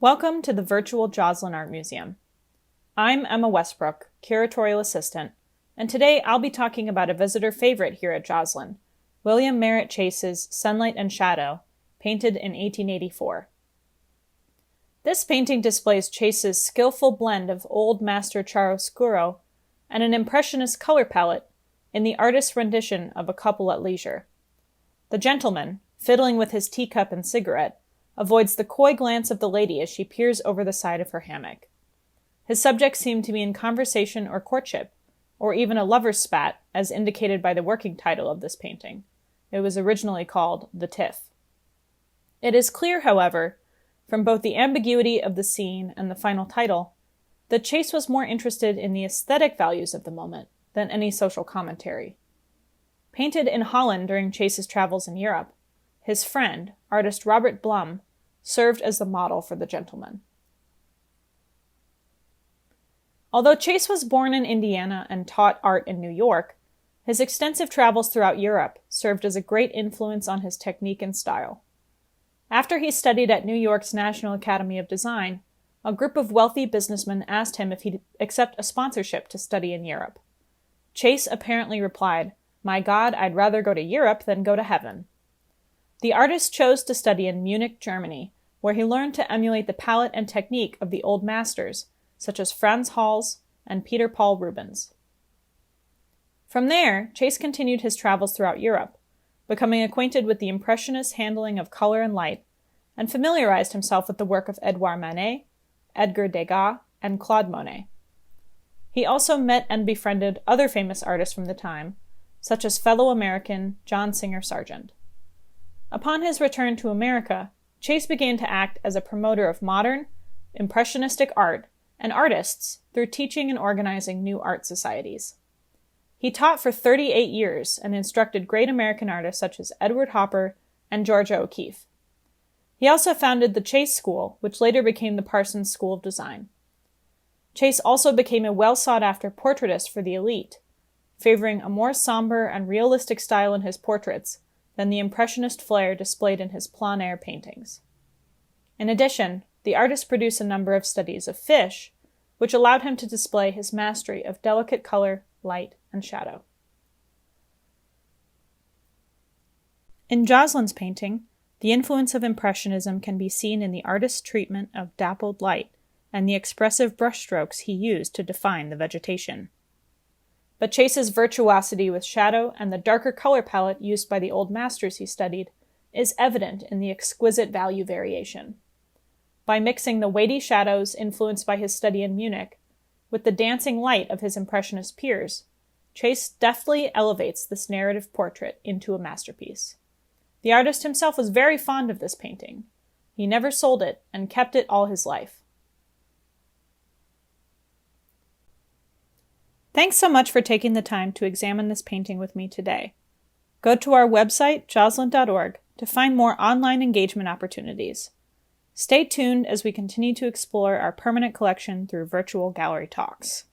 Welcome to the virtual Joslyn Art Museum. I'm Emma Westbrook, Curatorial Assistant, and today I'll be talking about a visitor favorite here at Joslyn, William Merritt Chase's Sunlight and Shadow, painted in 1884. This painting displays Chase's skillful blend of old master chiaroscuro and an impressionist color palette in the artist's rendition of a couple at leisure. The gentleman, fiddling with his teacup and cigarette, avoids the coy glance of the lady as she peers over the side of her hammock. His subjects seem to be in conversation or courtship, or even a lover's spat, as indicated by the working title of this painting. It was originally called The Tiff. It is clear, however, from both the ambiguity of the scene and the final title, that Chase was more interested in the aesthetic values of the moment than any social commentary. Painted in Holland during Chase's travels in Europe, his friend, artist Robert Blum, served as the model for the gentleman. Although Chase was born in Indiana and taught art in New York, his extensive travels throughout Europe served as a great influence on his technique and style. After he studied at New York's National Academy of Design, a group of wealthy businessmen asked him if he'd accept a sponsorship to study in Europe. Chase apparently replied, "My God, I'd rather go to Europe than go to heaven." The artist chose to study in Munich, Germany, where he learned to emulate the palette and technique of the old masters, such as Franz Hals and Peter Paul Rubens. From there, Chase continued his travels throughout Europe, becoming acquainted with the Impressionist handling of color and light, and familiarized himself with the work of Edouard Manet, Edgar Degas, and Claude Monet. He also met and befriended other famous artists from the time, such as fellow American John Singer Sargent. Upon his return to America, Chase began to act as a promoter of modern, impressionistic art and artists through teaching and organizing new art societies. He taught for 38 years and instructed great American artists such as Edward Hopper and Georgia O'Keeffe. He also founded the Chase School, which later became the Parsons School of Design. Chase also became a well-sought-after portraitist for the elite, favoring a more somber and realistic style in his portraits than the impressionist flair displayed in his plein air paintings. In addition, the artist produced a number of studies of fish, which allowed him to display his mastery of delicate color, light, and shadow. In Joslyn's painting, the influence of Impressionism can be seen in the artist's treatment of dappled light and the expressive brushstrokes he used to define the vegetation. But Chase's virtuosity with shadow and the darker color palette used by the old masters he studied is evident in the exquisite value variation. By mixing the weighty shadows influenced by his study in Munich with the dancing light of his Impressionist peers, Chase deftly elevates this narrative portrait into a masterpiece. The artist himself was very fond of this painting. He never sold it and kept it all his life. Thanks so much for taking the time to examine this painting with me today. Go to our website, joslyn.org, to find more online engagement opportunities. Stay tuned as we continue to explore our permanent collection through virtual gallery talks.